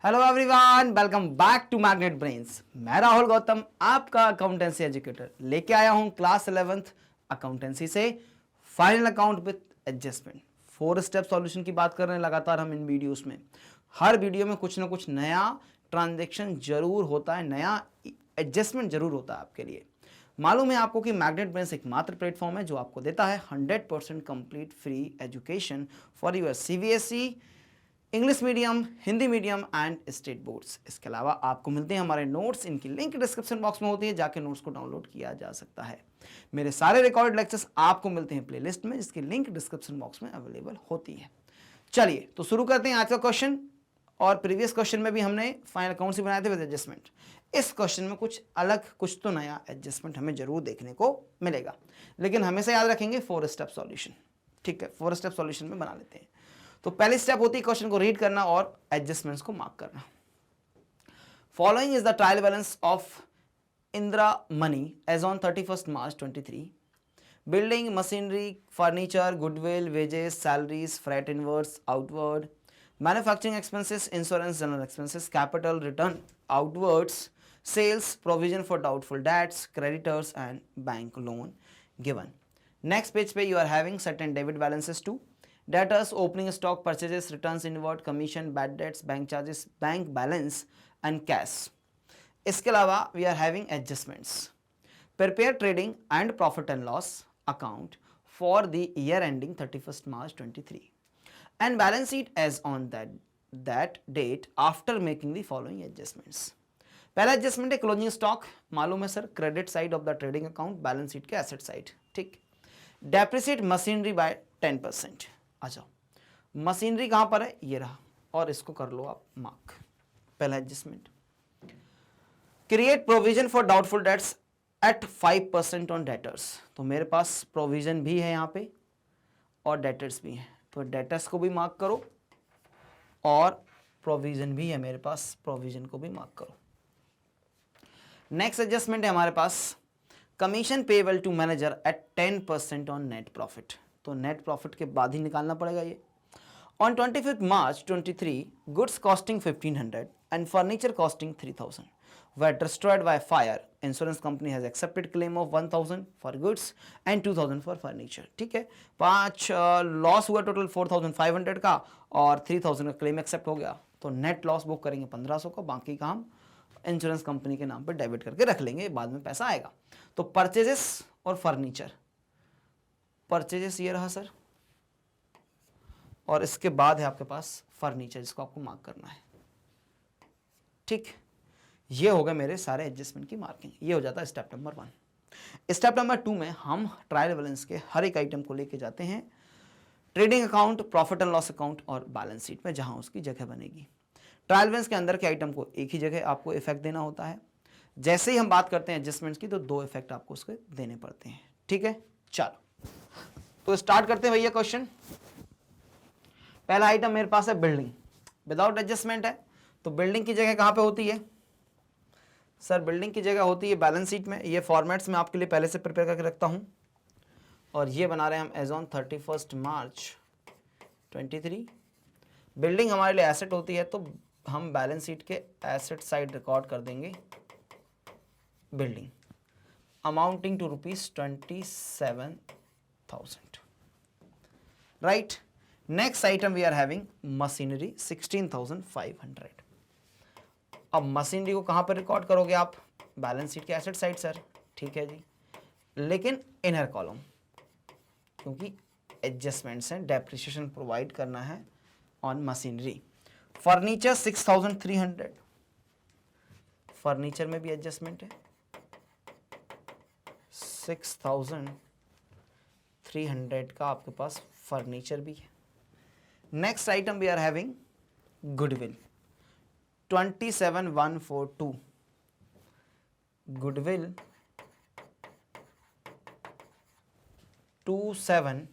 Hello everyone, welcome back to Magnet Brains. मैं राहुल गौतम, आपका accountancy educator, लेके आया हूं क्लास 11th अकाउंटेंसी से final account with adjustment. 4 step solution की बात कर रहे हैं लगातार हम इन वीडियोस में। हर वीडियो में कुछ ना कुछ नया ट्रांजेक्शन जरूर होता है, नया एडजस्टमेंट जरूर होता है आपके लिए। मालूम है आपको कि मैग्नेट ब्रेन्स एकमात्र प्लेटफॉर्म है जो आपको देता है 100% complete free education for your CBSE, English medium, Hindi medium and state boards. इसके अलावा आपको मिलते हैं हमारे नोट्स, इनकी लिंक डिस्क्रिप्शन बॉक्स में होती है, जाके नोट्स को डाउनलोड किया जा सकता है। मेरे सारे रिकॉर्ड लेक्चर्स आपको मिलते हैं प्लेलिस्ट में, जिसकी लिंक डिस्क्रिप्शन बॉक्स में अवेलेबल होती है। चलिए तो शुरू करते हैं आज का क्वेश्चन। और प्रीवियस क्वेश्चन में भी हमने फाइनल अकाउंट से बनाए थे विद एडजस्टमेंट। इस क्वेश्चन में कुछ अलग, कुछ तो नया एडजस्टमेंट हमें जरूर देखने को मिलेगा, लेकिन हमेशा याद रखेंगे 4 स्टेप सॉल्यूशन। ठीक है, 4 स्टेप सॉल्यूशन में बना लेते हैं। तो पहली स्टेप होती है क्वेश्चन को रीड करना और एडजस्टमेंट्स को मार्क करना। Following is the trial balance of Indira Mani as on 31st March 23। Building, machinery, furniture, goodwill, wages, salaries, freight inwards, outward, manufacturing expenses, insurance, general expenses, capital, return outwards, sales, provision for doubtful debts, creditors and bank loan given. Next page पे you are having certain debit balances to debtors, opening stock, purchases, returns inward, commission, bad debts, bank charges, bank balance and cash. इसके अलावा we are having adjustments. Prepare trading and profit and loss account for the year ending 31st March 23 and balance sheet as on that date after making the following adjustments. पहला adjustment है closing stock. मालूम है sir, credit side of the trading account, balance sheet के asset side. ठीक। Depreciate machinery by 10%। आ जाओ, machinery कहां पर है, ये रहा, और इसको कर लो आप मार्क। पहला adjustment. Create provision for doubtful debts at 5% on debtors. तो मेरे पास प्रोविजन भी है यहां पे और डेटर्स भी है, तो डेटर्स को भी मार्क करो और प्रोविजन भी है मेरे पास, प्रोविजन को भी मार्क करो। नेक्स्ट एडजस्टमेंट है हमारे पास commission payable to manager at 10% on net profit. तो नेट प्रॉफिट के बाद ही निकालना पड़ेगा ये। On 25th March 23, goods costing 1500 and furniture costing 3000 were destroyed by fire. Insurance company has accepted claim of 1000 for goods and 2000 for furniture. ठीक है, 5 loss हुआ टोटल 4500 का और 3000 का क्लेम एक्सेप्ट हो गया। तो नेट लॉस बुक करेंगे 1500 का, बाकी का हम इंश्योरेंस कंपनी के नाम पर डेबिट करके रख लेंगे, बाद में पैसा आएगा। तो परचेजेस और फर्नीचर, परचेजेस ये रहा सर, और इसके बाद है आपके पास फर्नीचर, जिसको आपको मार्क करना है। ठीक, ये हो गए मेरे सारे एडजस्टमेंट की मार्किंग। ये हो जाता है स्टेप नंबर 1। स्टेप नंबर 2 में हम ट्रायल बैलेंस के हर एक आइटम को लेके जाते हैं trading account, profit and loss account और बैलेंस शीट में, जहां उसकी जगह बनेगी। ट्रायल बैलेंस के अंदर के आइटम को एक ही जगह आपको इफेक्ट देना होता है। जैसे ही हम बात करते हैं एडजस्टमेंट्स की, तो 2 इफेक्ट आपको उसके देने पड़ते हैं। ठीक है, चलो तो स्टार्ट करते हैं भैया क्वेश्चन। पहला आइटम मेरे पास है बिल्डिंग, विदाउट एडजस्टमेंट है। तो बिल्डिंग की जगह कहां पे होती है सर? बिल्डिंग की जगह होती है बैलेंस शीट में। ये फॉर्मेट्स में आपके लिए पहले से प्रिपेयर करके रखता हूं, और ये बना रहे हैं हम as on 31st March 23। Building हमारे लिए एसेट होती है, तो हम बैलेंस शीट के एसेट साइड रिकॉर्ड कर देंगे building, amounting to ₹27,000। Right. Next item we are having machinery 16,500। अब मशीनरी को कहां पर रिकॉर्ड करोगे आप? बैलेंस शीट के एसेट साइड सर। ठीक है जी, लेकिन इनर कॉलम, क्योंकि एडजस्टमेंट्स हैं, डेप्रिसिएशन प्रोवाइड करना है ऑन मशीनरी। फर्नीचर 6,300, फर्नीचर में भी एडजस्टमेंट है, 6,300 का आपके पास फर्नीचर भी है। Next item we are having goodwill 27,142। Goodwill 27,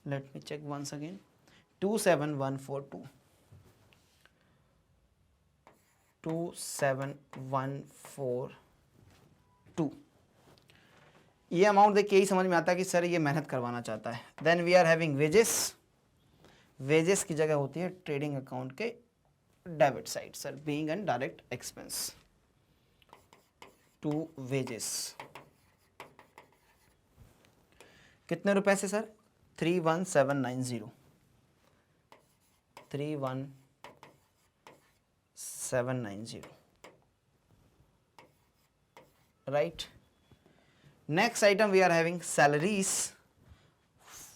let me check once again, 27,142, 27,142। ये अमाउंट देख के यही समझ में आता है कि सर ये मेहनत करवाना चाहता है। Then we are having wages, wages की जगह होती है ट्रेडिंग अकाउंट के debit side sir, being an direct expense to wages. कितने रुपए से सर? 31790, 31790, right? Next item we are having salaries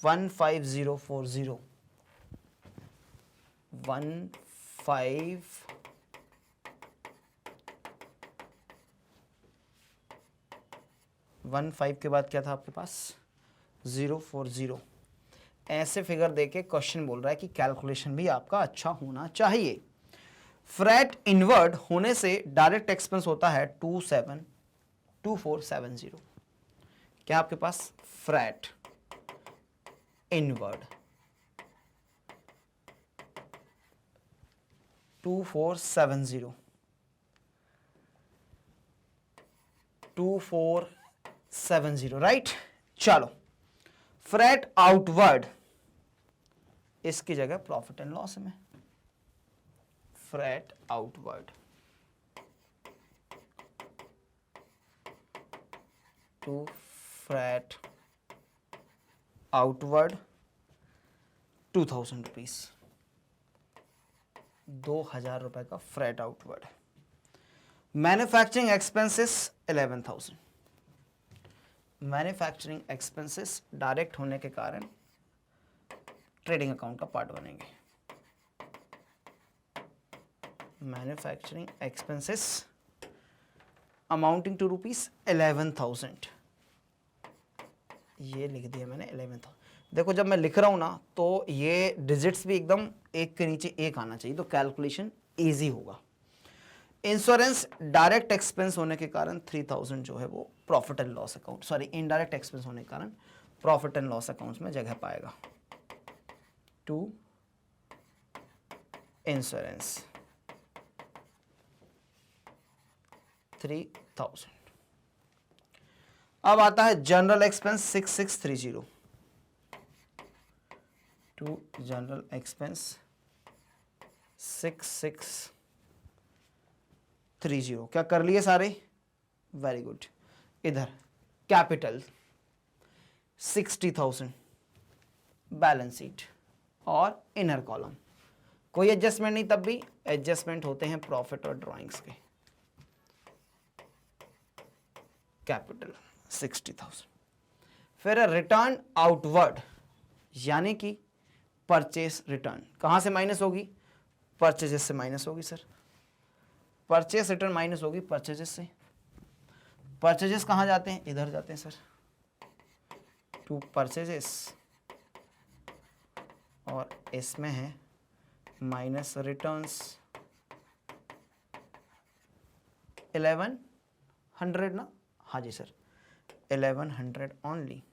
15040, 15 के बाद क्या था आपके पास? 040। ऐसे फिगर देके क्वेश्चन बोल रहा है कि कैलकुलेशन भी आपका अच्छा होना चाहिए। फ्रैट इनवर्ड होने से डायरेक्ट एक्सपेंस होता है 2470। क्या आपके पास? Freight inward 2470, 2470, right. चलो, फ्रैट आउटवर्ड, इसकी जगह प्रॉफिट एंड लॉस में। Freight outward to freight outward 2000 rupees, 2000 रुपए का freight outward. Manufacturing expenses 11,000। Manufacturing expenses direct होने के कारण ट्रेडिंग अकाउंट का पार्ट बनेंगे। Manufacturing expenses amounting to rupees 11,000, ये लिख दिया मैंने 11,000। देखो जब मैं लिख रहा हूं ना तो ये डिजिट्स भी एकदम एक के नीचे एक आना चाहिए, तो कैलकुलेशन इजी होगा। इंश्योरेंस डायरेक्ट एक्सपेंस होने के कारण 3000 जो है वो profit and loss account, sorry indirect expense होने के कारण प्रॉफिट एंड लॉस अकाउंट्स में जगह पाएगा। To insurance 3000। अब आता है general expense 6630, to general expense 6630। क्या कर लिए सारे? Very good. इधर कैपिटल 60,000, बैलेंस शीट और इनर कॉलम कोई एडजस्टमेंट नहीं, तब भी एडजस्टमेंट होते हैं प्रॉफिट और ड्राइंग्स के। कैपिटल 60,000। फिर रिटर्न आउटवर्ड, यानी कि परचेस रिटर्न कहां से माइनस होगी? परचेजेस से माइनस होगी सर। परचेस रिटर्न माइनस होगी परचेजेस से। परचेजेस कहां जाते हैं? इधर जाते हैं सर, टू परचेजेस, और इसमें है माइनस रिटर्न्स 1100 ना? हाँ जी सर, 1100 ओनली।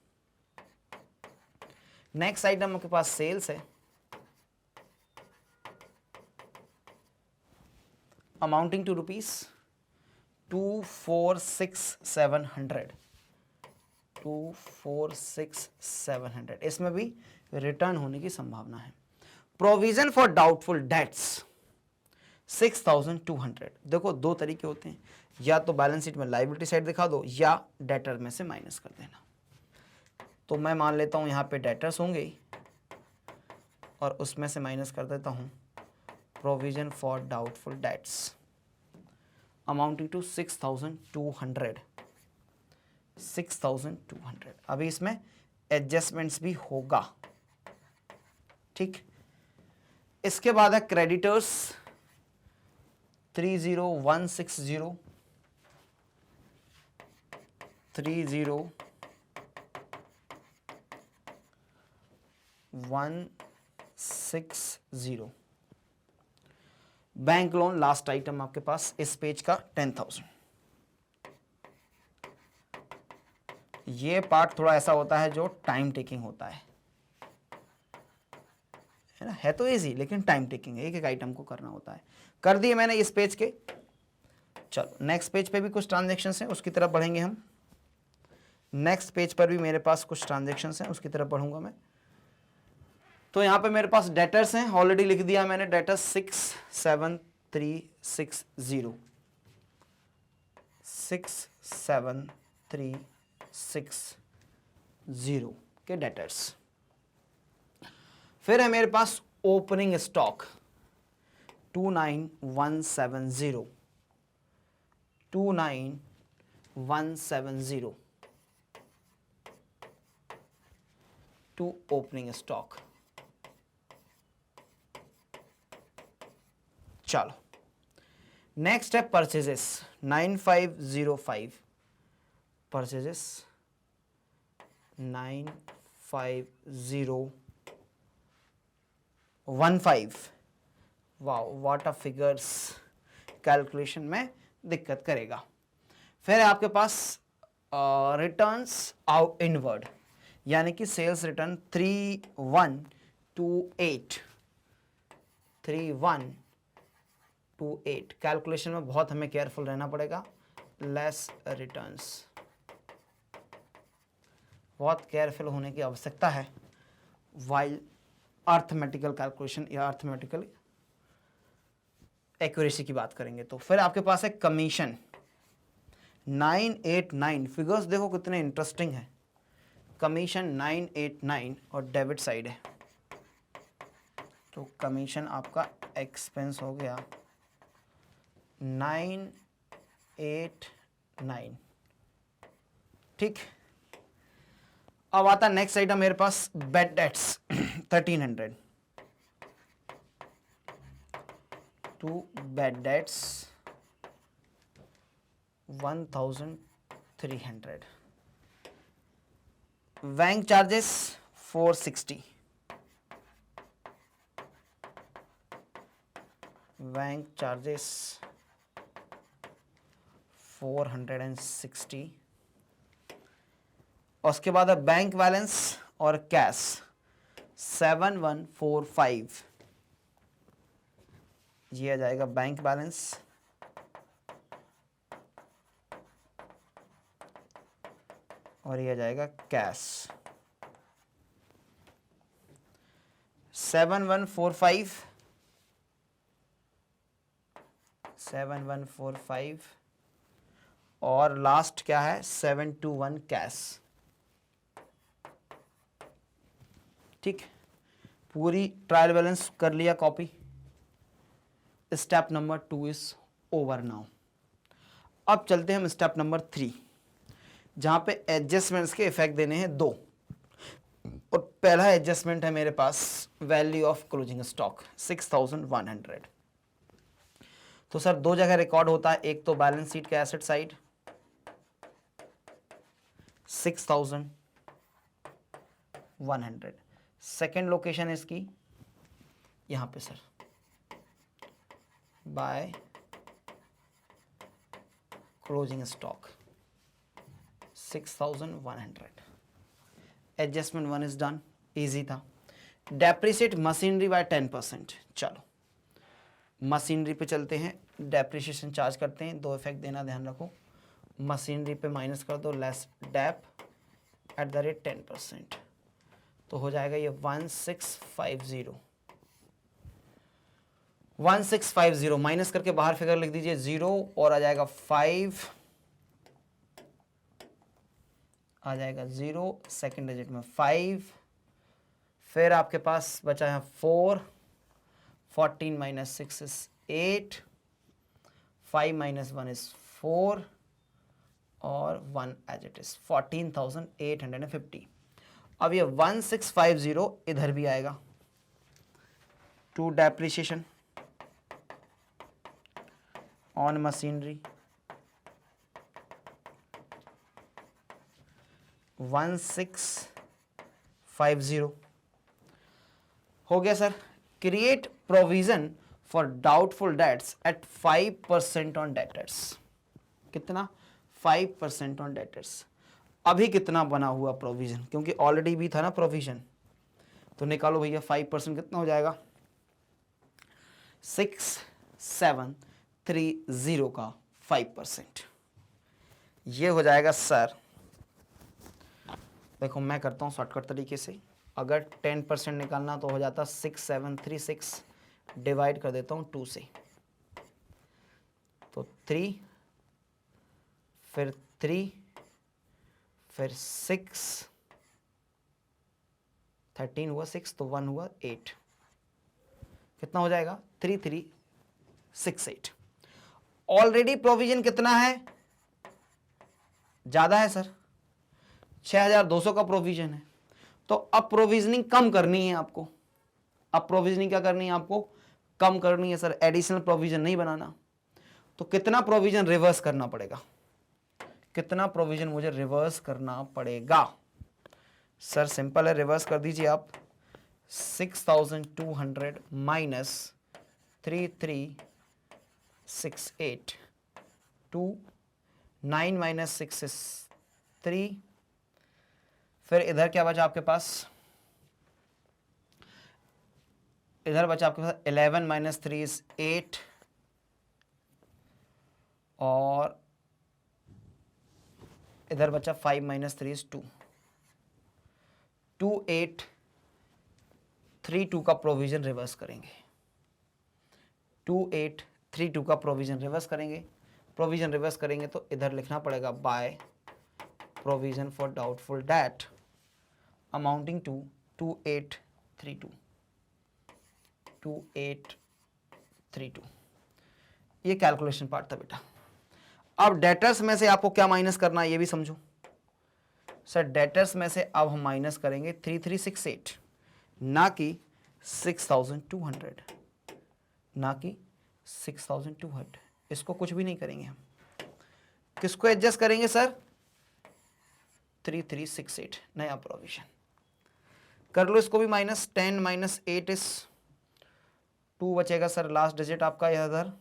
नेक्स्ट आइटम आपके पास सेल्स है, अमाउंटिंग टू रुपीज 246,700, 246,700। इसमें भी रिटर्न होने की संभावना है। Provision for doubtful dates 6,200। देखो दो तरीके होते हैं, या तो बैलेंस शीट में लायबिलिटी साइड दिखा दो या डेटर में से माइनस कर देना। तो मैं मान लेता हूं यहां पे डेटर्स होंगे और उसमें से माइनस कर देता हूं provision for doubtful debts amounting to 6,200, 6,200। अभी इसमें एडजस्टमेंट्स भी होगा, ठीक। इसके बाद है creditors 30,160, 30,160। Bank loan last item आपके पास इस पेज का 10,000। ये पार्ट थोड़ा ऐसा होता है जो टाइम टेकिंग होता है ना, है तो इजी लेकिन टाइम टेकिंग है, एक एक आइटम को करना होता है। कर दिए मैंने इस पेज के। चलो नेक्स्ट पेज पे भी कुछ ट्रांजैक्शंस हैं, उसकी तरफ बढ़ेंगे हम। नेक्स्ट पेज पर भी मेरे पास कुछ ट्रांजैक्शंस हैं, उसकी तरफ बढ़ूंगा मैं। तो यहाँ पे मेरे पास डेटर्स हैं, ऑलरेडी लिख दिया मैंने, डेटर्स 6,730 6730 67360 के डेटर्स। फिर है मेरे पास opening stock 29170 to opening stock. चलो नेक्स्ट है purchases 9505 purchases 95015। Wow what a figures, calculation में दिक्कत करेगा। फिर है आपके पास रिटर्न्स आउट इनवर्ड, यानी कि सेल्स रिटर्न 3128। कैलकुलेशन में बहुत हमें केयरफुल रहना पड़ेगा। लेस रिटर्न्स, बहुत केयरफुल होने की आवश्यकता है वाइल अर्थमेटिकल कैलकुलेशन या अर्थमेटिकल एक्यूरेसी की बात करेंगे तो। फिर आपके पास है कमीशन 989। फिगर्स देखो कितने इंटरेस्टिंग है। कमीशन 989 और डेबिट साइड है, तो कमीशन आपका एक्सपेंस हो गया 989। ठीक, अब आता नेक्स्ट आइटम मेरे पास bad debts 1300 to bad debts 1300। Bank charges 460, bank charges 460। और उसके बाद है बैंक बैलेंस और कैश 7145। ये आ जाएगा बैंक बैलेंस और ये आ जाएगा कैश 7145 और लास्ट क्या है 721 कैश। ठीक, पूरी ट्रायल बैलेंस कर लिया copy. Step number 2 is over now. अब चलते हैं हम स्टेप नंबर 3, जहां पे एडजस्टमेंट्स के इफेक्ट देने हैं 2। और पहला एडजस्टमेंट है मेरे पास वैल्यू ऑफ क्लोजिंग स्टॉक 6100। तो सर दो जगह रिकॉर्ड होता है, एक तो बैलेंस शीट के एसेट साइड 6100, सेकेंड लोकेशन है इसकी यहां पे sir by closing stock 6100। Adjustment 1 is done, easy था। Depreciate machinery by 10%। चलो मशीनरी पे चलते हैं, डेप्रिसिएशन चार्ज करते हैं। दो इफेक्ट देना ध्यान रखो, मशीनरी पे माइनस कर दो less dep at the rate 10%, तो हो जाएगा ये 1650 माइनस करके बाहर फिगर लिख दीजिए 0 और आ जाएगा 5, आ जाएगा 0, सेकेंड डिजिट में 5, फिर आपके पास बचा है 4, 14 माइनस 6 इज 8, 5 माइनस 1 इज 4 और 1 एज इट इज 14,850। अब ये 1650 इधर भी आएगा टू डेप्रिसिएशन ऑन मशीनरी 1650 हो गया sir. Create provision for doubtful debts at 5% on debtors. कितना 5% ऑन डेटर्स। अभी कितना बना हुआ प्रोविजन, क्योंकि ऑलरेडी भी था ना प्रोविजन, तो निकालो भैया 5% कितना हो जाएगा 6730 का 5%। ये हो जाएगा सर, देखो मैं करता हूँ शॉर्टकट तरीके से। अगर 10% निकालना तो हो जाता 6736, डिवाइड कर देता हूँ 2 से, तो 3, फिर 3, फिर 6, 13 हुआ 6, तो 1 हुआ 8, कितना हो जाएगा 3368। ऑलरेडी प्रोविजन कितना है, ज्यादा है सर, 6200 का प्रोविजन है। तो अब प्रोविजनिंग कम करनी है आपको। अब प्रोविजनिंग क्या करनी है आपको, कम करनी है सर, एडिशनल प्रोविजन नहीं बनाना। तो कितना प्रोविजन रिवर्स करना पड़ेगा, कितना प्रोविजन मुझे रिवर्स करना पड़ेगा सर? सिंपल है, रिवर्स कर दीजिए आप। 6200 माइनस 3368, 2, 9 माइनस 6 इज 3, फिर इधर क्या बचा आपके पास, इधर बचा आपके पास 11 माइनस 3 इज 8, और इधर बचा 5 माइनस 3 इज 2, 2832 का प्रोविजन रिवर्स करेंगे, 2832 का प्रोविजन रिवर्स करेंगे। प्रोविजन रिवर्स करेंगे तो इधर लिखना पड़ेगा by provision for doubtful debt amounting to 2832। ये कैलकुलेशन पार्ट था बेटा। अब डेटर्स में से आपको क्या माइनस करना है ये भी समझो सर। डेटर्स में से अब हम माइनस करेंगे 3368, ना कि 6200, ना कि 6200। इसको कुछ भी नहीं करेंगे हम, किसको एडजस्ट करेंगे सर, 3368 नया प्रोविजन कर लो। इसको भी माइनस 10 माइनस 8 इज 2 बचेगा सर, लास्ट डिजिट आपका इधर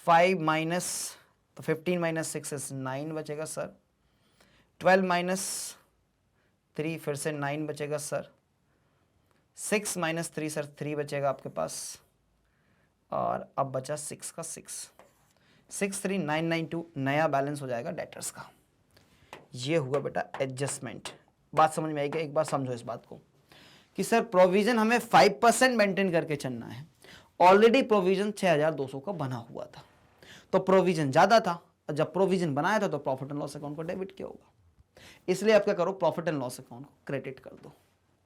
5 माइनस, तो 15 माइनस 6 इज 9 बचेगा सर, 12 माइनस 3 फिर से 9 बचेगा सर, 6 माइनस 3 सर 3 बचेगा आपके पास, और अब बचा 6 का 63992 नया बैलेंस हो जाएगा डेटर्स का। ये हुआ बेटा एडजस्टमेंट। बात समझ में आएगी? एक बार समझो इस बात को कि सर प्रोविजन हमें 5% मेंटेन करके चलना है। ऑलरेडी प्रोविजन 6200 का बना हुआ था, तो प्रोविजन ज्यादा था, और जब प्रोविजन बनाया था तो प्रॉफिट एंड लॉस अकाउंट को डेबिट किया होगा, इसलिए आप क्या करो, प्रॉफिट एंड लॉस अकाउंट को क्रेडिट कर दो,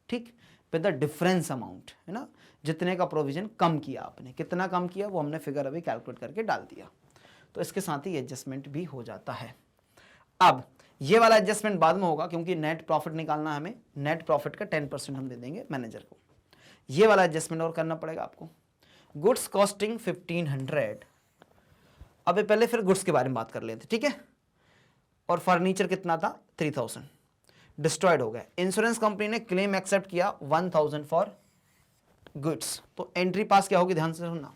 ठीक, विद द डिफरेंस अमाउंट, है ना, जितने का प्रोविजन कम किया आपने, कितना कम किया वो हमने फिगर अभी कैलकुलेट करके डाल दिया, तो इसके साथ ही एडजस्टमेंट भी हो जाता है। अब ये वाला एडजस्टमेंट बाद में होगा, क्योंकि नेट प्रॉफिट निकालना है हमें, नेट प्रॉफिट का 10% हम दे देंगे मैनेजर को। ये वाला एडजस्टमेंट और करना पड़ेगा आपको। गुड्स कॉस्टिंग 1500, अब पहले फिर गुड्स के बारे में बात कर लेते, ठीक है। और फर्नीचर कितना था, 3000, डिस्ट्रॉयड हो गया। इंश्योरेंस कंपनी ने क्लेम एक्सेप्ट किया 1000 फॉर गुड्स, तो एंट्री पास क्या होगी, ध्यान से सुनना,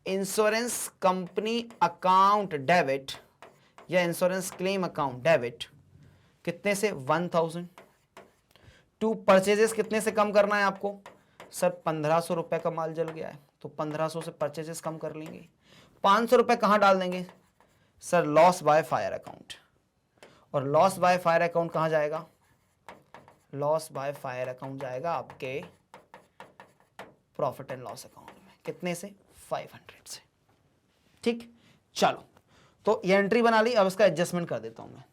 इंश्योरेंस कंपनी अकाउंट डेबिट या इंश्योरेंस क्लेम अकाउंट डेबिट कितने से, 1000 टू परचेजेस कितने से कम करना है आपको सर, 1500 रुपए का माल जल गया है, तो 1500 से परचेजेस कम कर लेंगे। 500 रुपए कहां डाल देंगे sir, loss by fire account, और लॉस बाय फायर अकाउंट कहां जाएगा, लॉस बाय फायर अकाउंट जाएगा आपके प्रॉफिट एंड लॉस अकाउंट में, कितने से, 500 से, ठीक। चलो, तो ये एंट्री बना ली, अब इसका एडजस्टमेंट कर देता हूं मैं।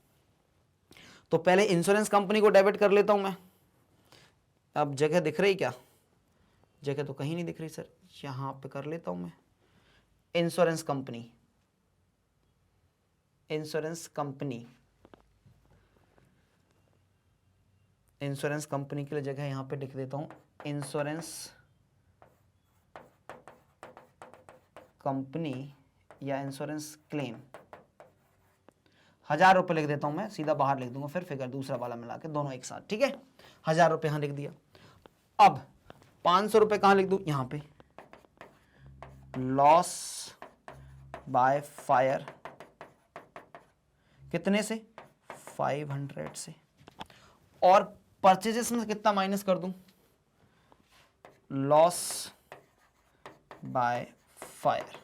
तो पहले इंश्योरेंस कंपनी को डेबिट कर लेता हूं मैं। अब जगह दिख रही क्या, जगह तो कहीं नहीं दिख रही सर, यहां पे कर लेता हूं मैं। Insurance company, insurance company, insurance company के लिए जगह यहां पे लिख देता हूं, इंश्योरेंस कंपनी या इंश्योरेंस क्लेम, 1000 रुपये लिख देता हूं मैं, सीधा बाहर लिख दूंगा, फिर फिगर दूसरा वाला मिला के दोनों एक साथ, ठीक है। 1000 रुपये यहां लिख दिया। अब 500 रुपये कहां लिख दूं, यहां पे, लॉस बाय फायर कितने से, 500 से, और परचेजेस में कितना माइनस कर दूं, लॉस बाय फायर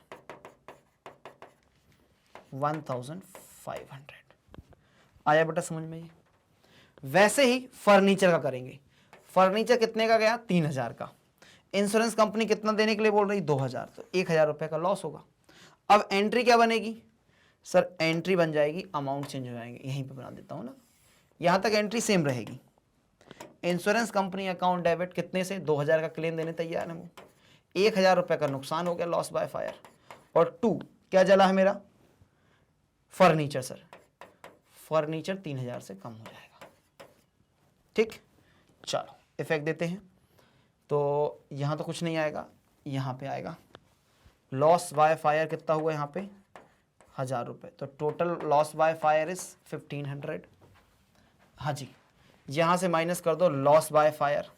1500। आया बेटा समझ में ये? वैसे ही फर्नीचर का करेंगे। फर्नीचर कितने का गया, 3000 का। इंश्योरेंस कंपनी कितना देने के लिए बोल रही, 2000, तो 1000 रुपए का लॉस होगा। अब एंट्री क्या बनेगी सर, एंट्री बन जाएगी, अमाउंट चेंज हो जाएंगे, यहीं पे बना देता हूँ ना, यहाँ तक एंट्री सेम रहेगी। इंश्योरेंस कंपनी अकाउंट डेबिट कितने से, 2000 का क्लेम देने तैयार है वो, 1000 रुपये का नुकसान हो गया, लॉस बाय फायर, और 2 क्या जला है मेरा, फर्नीचर सर, फर्नीचर 3000 से कम हो जाएगा। ठीक, चलो इफेक्ट देते हैं, तो यहाँ तो कुछ नहीं आएगा, यहाँ पे आएगा, लॉस बाय फायर कितना हुआ यहाँ पे 1000 रुपये, तो total loss by fire is 1500। हाँ जी, यहां से माइनस कर दो लॉस बाय फायर,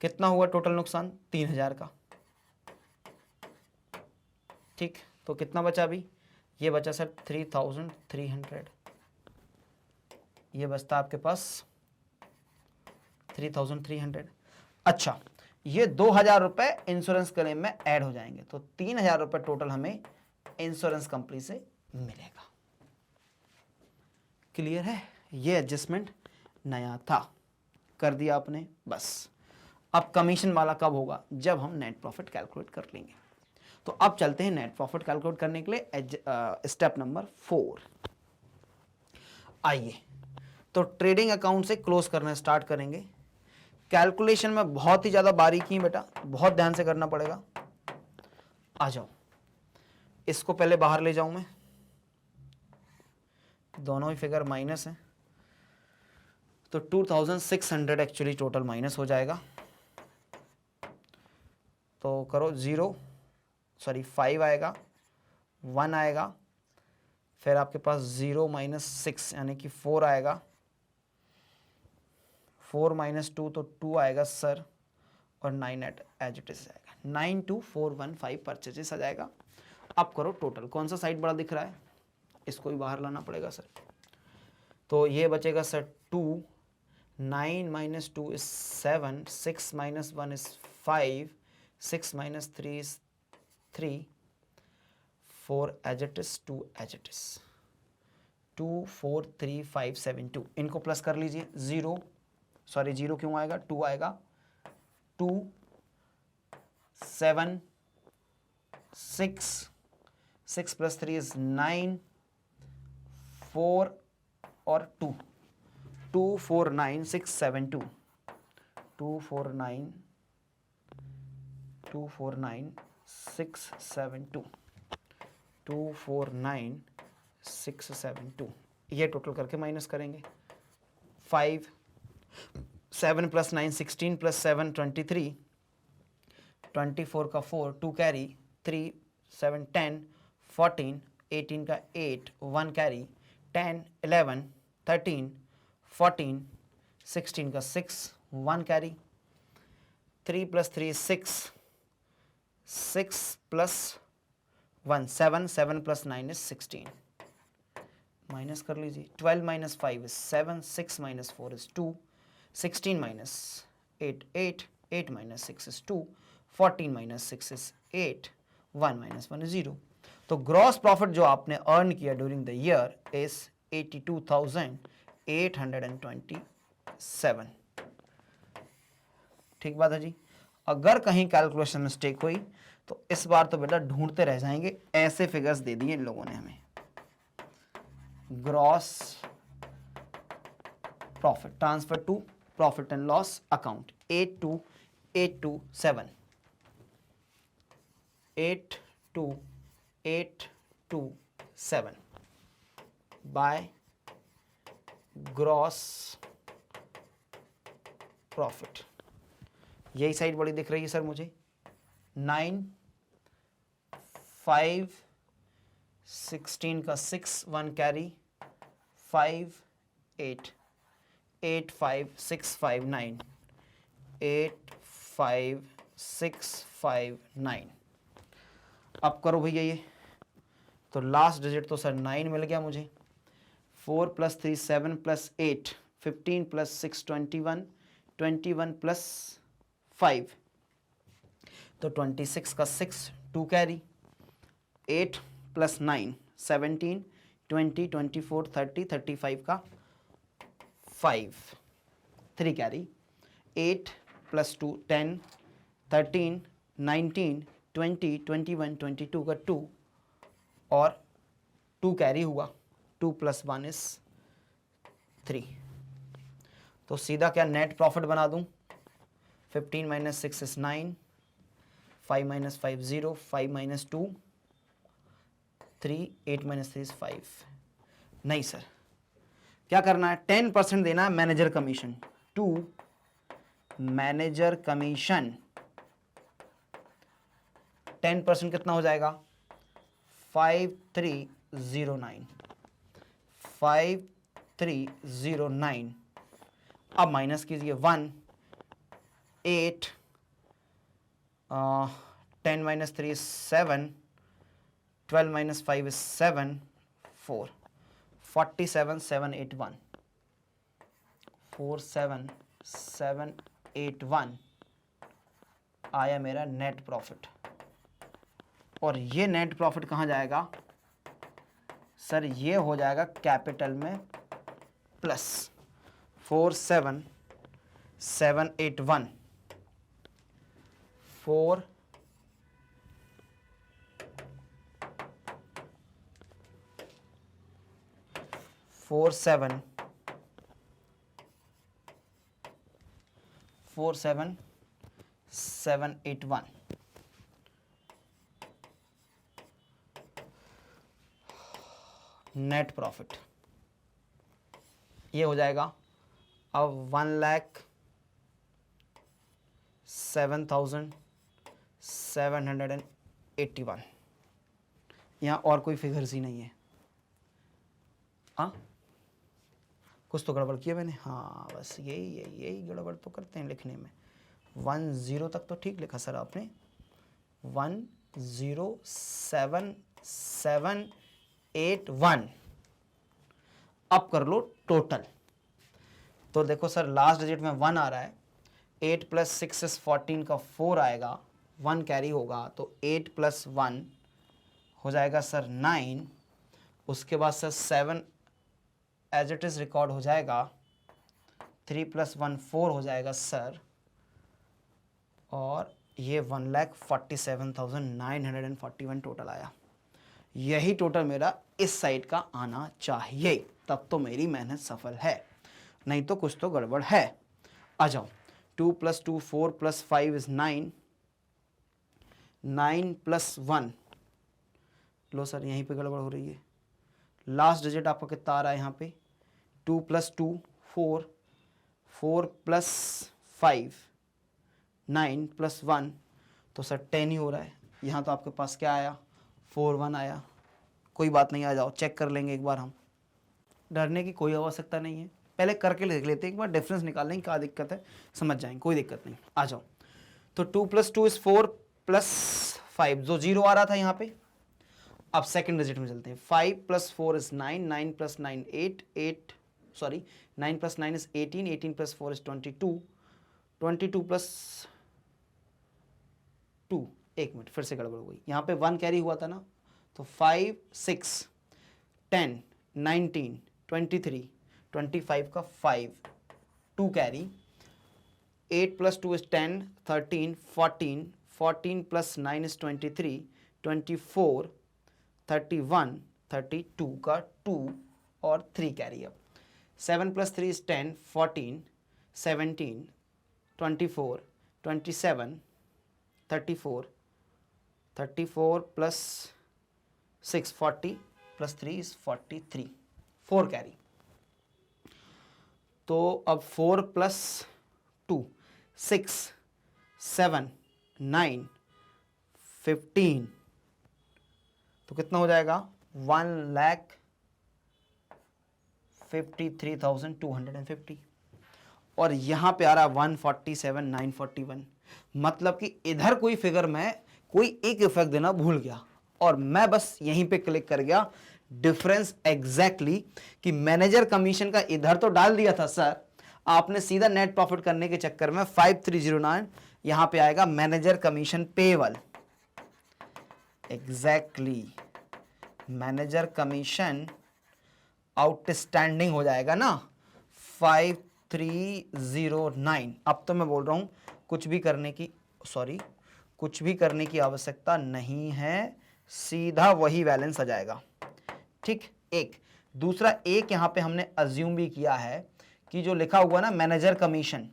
कितना हुआ टोटल नुकसान 3000 का। ठीक, तो कितना बचा अभी, ये बचा सर 3300, ये बचता आपके पास 3300। अच्छा, ये 2000 रुपये इंश्योरेंस क्लेम में ऐड हो जाएंगे, तो 3000 रुपये टोटल हमें इंश्योरेंस कंपनी से मिलेगा। क्लियर है, ये एडजस्टमेंट नया था, कर दिया आपने बस। अब कमीशन वाला कब होगा, जब हम नेट प्रॉफिट कैलकुलेट कर लेंगे। तो अब चलते हैं नेट प्रॉफिट कैलकुलेट करने के लिए स्टेप नंबर 4। आइए, तो ट्रेडिंग अकाउंट से क्लोज करना स्टार्ट करेंगे। कैलकुलेशन में बहुत ही ज़्यादा बारीकी बेटा, बहुत ध्यान से करना पड़ेगा। आ जाओ, इसको पहले बाहर ले जाऊं मैं, दोनों ही फिगर माइनस है, तो 2600 एक्चुअली टोटल माइनस हो जाएगा। तो करो 5 आएगा, 1 आएगा, फिर आपके पास 0 - 6 यानी कि 4 आएगा, 4 - 2 तो 2 आएगा सर, और 9 एज इट इज आएगा, 92415 परचेजेस आ जाएगा। अब करो टोटल, कौन सा साइड बड़ा दिख रहा है, इसको भी बाहर लाना पड़ेगा सर। तो ये बचेगा sir 2, 9 - 2 is 7, 6 - 1 is 5, 6 - 3 is 3, 4 as it is, 2 as it is, 243572। इनको प्लस कर लीजिए, 0 क्यों आएगा, 2 आएगा, 2 7 6 प्लस 3 इज 9, 4 और 2, 249672, 249672, 249672, ये टोटल करके माइनस करेंगे। 5 7 + 9 16 + 7 23, 24 का 4, 2 कैरी, 3 7 10 14, 18 का 8 1 कैरी, 10 11 13 14, 16 का 6 1 कैरी, 3 + 3 6, 6 + 1 7, 7 + 9 is 16, माइनस कर लीजिए, 12 - 5 is 7, 6 - 4 is 2, 16 - 8 8, 8 - 6 is 2, 14 - 6 is 8, 1 - 1 is 0। तो ग्रॉस प्रॉफिट जो आपने अर्न किया ड्यूरिंग द ईयर इज 82,827। ठीक बात है जी। अगर कहीं कैलकुलेशन मिस्टेक हुई तो इस बार तो बेटा ढूंढते रह जाएंगे, ऐसे फिगर्स दे दिए इन लोगों ने हमें। Gross profit transfer to profit and loss account 82827, 82827 by gross profit. यही साइड बड़ी दिख रही है सर मुझे, 9 5 16 का 6 1 कैरी, 5 8 8 5 6 5 9, 8 5 6 5 9। अब करो भैया ये, तो लास्ट डिजिट तो सर 9 मिल गया मुझे, 4 + 3 7 + 8 15 + 6 21, 21 + 5 तो 26 का 6 2 कैरी, 8 + 9 17, 20 24 30 35 का 5 3 कैरी, 8 + 2 10, 13 19, 20, 21, 22 का 2 और 2 कैरी हुआ, 2 + 1 इज 3। तो सीधा क्या नेट प्रॉफिट बना दूं, 15 - 6 इज 9, 5 - 5 0, 5 - 2 3, 8 - 3 इज 5। नहीं सर, क्या करना है, 10% देना है manager commission to manager commission. 10% कितना हो जाएगा, 5309, 5309। अब माइनस कीजिए 1, 8, 10 - 3 is 7, 12 - 5 is 7, 4, 47,781, 47,781 आया मेरा नेट प्रॉफिट। और ये नेट प्रॉफिट कहाँ जाएगा सर, ये हो जाएगा कैपिटल में प्लस 47,781, 4 47,781 नेट प्रॉफिट ये हो जाएगा। अब 1,07,781। यहाँ और कोई फिगर्स ही नहीं है। हाँ, कुछ तो गड़बड़ किया मैंने, हाँ बस यही गड़बड़ तो करते हैं लिखने में। 10 तक तो ठीक लिखा सर आपने, 1,07,781। अब कर लो टोटल। तो देखो सर लास्ट डिजिट में 1 आ रहा है, 8 + 6 is 14 का 4 आएगा, 1 कैरी होगा तो 8 + 1 हो जाएगा सर 9। उसके बाद sir 7 as it is record हो जाएगा, 3 + 1 4 हो जाएगा सर, और ये 1,47,941 टोटल आया। यही टोटल मेरा इस साइड का आना चाहिए, तब तो मेरी मेहनत सफल है, नहीं तो कुछ तो गड़बड़ है। आ जाओ, 2 + 2 4 + 5 is 9, 9 + 1, लो सर यहीं पे गड़बड़ हो रही है। लास्ट डिजिट आपका कितना आ रहा है यहाँ पे, 2 + 2 4, 4 + 5 9 + 1, तो सर 10 ही हो रहा है। यहाँ तो आपके पास क्या आया, 4 1 आया। कोई बात नहीं, आ जाओ चेक कर लेंगे एक बार हम, डरने की कोई आवश्यकता नहीं है, पहले करके देख लेते हैं एक बार, डिफरेंस निकाल लेंगे, क्या दिक्कत है समझ जाएंगे, कोई दिक्कत नहीं। आ जाओ, तो 2 + 2 is 4 + 5, जो 0 आ रहा था यहाँ पे। अब सेकंड डिजिट में चलते हैं, 5 + 4 is 9, 9 + 9 8, 9 + 9 is 18, 18 + 4 is 22, 22 + 2, एक मिनट फिर से गड़बड़ हो गई, यहाँ पे 1 कैरी हुआ था ना, तो 5 6 10 19 23 25 का 5, 2 कैरी, 8 + 2 is 10, 13 14, 14 + 9 is 23, 24 31 32 का 2 और 3 कैरी। अब 7 + 3 is 10, 14 17 24 27 34 34 + 6 40 + 3 is 43, 4 कैरी। तो अब 4 + 2 6 7 9 15, तो कितना हो जाएगा, 1,53,250। और यहाँ पे आ रहा 147,941, मतलब कि इधर कोई फिगर में कोई एक इफेक्ट देना भूल गया, और मैं बस यहीं पे क्लिक कर गया डिफरेंस एग्जैक्टली कि मैनेजर कमीशन का इधर तो डाल दिया था सर, आपने सीधा नेट प्रॉफिट करने के चक्कर में 5309 यहां पे आएगा manager commission payable. Exactly manager commission outstanding हो जाएगा ना 5309। अब तो मैं बोल रहा हूं कुछ भी करने की, सॉरी कुछ भी करने की आवश्यकता नहीं है, सीधा वही बैलेंस आ जाएगा। ठीक, एक दूसरा, एक यहाँ पे हमने अज्यूम भी किया है कि जो लिखा हुआ ना manager commission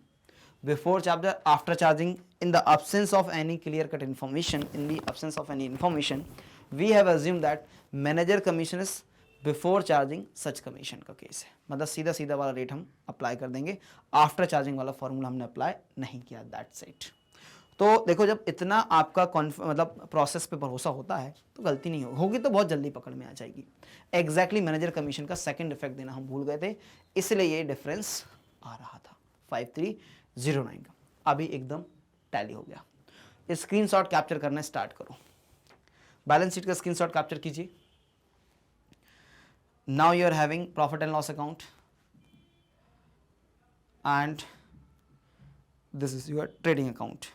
before charger after charging in the absence of any clear cut information, in the absence of any information, we have assumed that manager commission is before charging such commission का case है। मतलब सीधा सीधा वाला rate हम apply कर देंगे, after charging वाला फॉर्मूला हमने अप्लाई नहीं किया, दैट्स इट। तो देखो जब इतना आपका मतलब प्रोसेस पे भरोसा होता है तो गलती नहीं होगी, तो बहुत जल्दी पकड़ में आ जाएगी। एग्जैक्टली मैनेजर कमीशन का सेकंड इफेक्ट देना हम भूल गए थे, इसलिए ये डिफरेंस आ रहा था 5309 का। अभी एकदम टैली हो गया। स्क्रीनशॉट कैप्चर करना स्टार्ट करो, बैलेंस शीट का स्क्रीनशॉट कैप्चर कीजिए। Now you are having profit and loss account and this is your trading account.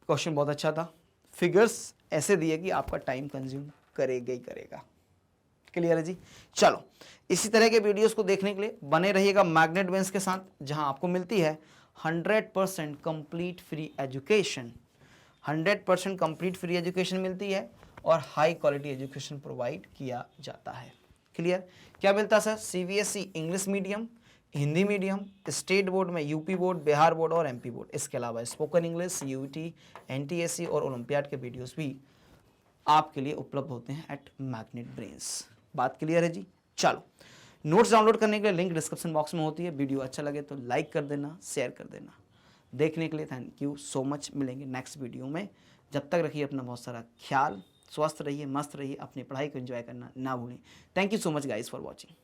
Question बहुत अच्छा था, फिगर्स ऐसे दिए कि आपका टाइम कंज्यूम करेगा ही करेगा। क्लियर है जी? चलो, इसी तरह के वीडियोस को देखने के लिए बने रहिएगा मैग्नेट ब्रेन्स के साथ, जहां आपको मिलती है 100% complete free education. 100% complete free education मिलती है और हाई क्वालिटी एजुकेशन प्रोवाइड किया जाता है। क्लियर? क्या मिलता है sir? CBSE English medium, Hindi medium, state board में यूपी बोर्ड, बिहार बोर्ड और एमपी बोर्ड। इसके अलावा स्पोकन इंग्लिश, यूटी, एनटीएससी और ओलंपियाड के वीडियोस भी आपके लिए उपलब्ध होते हैं एट मैग्नेट ब्रेन्स। बात क्लियर है जी? चलो, नोट्स डाउनलोड करने के लिए लिंक डिस्क्रिप्शन बॉक्स में होती है। वीडियो अच्छा लगे तो लाइक कर देना, शेयर कर देना। देखने के लिए थैंक यू सो मच। मिलेंगे नेक्स्ट वीडियो में। जब तक रखिए अपना बहुत सारा ख्याल, स्वस्थ रहिए, मस्त रहिए, अपनी पढ़ाई को एंजॉय करना ना भूलें। Thank you so much guys for watching.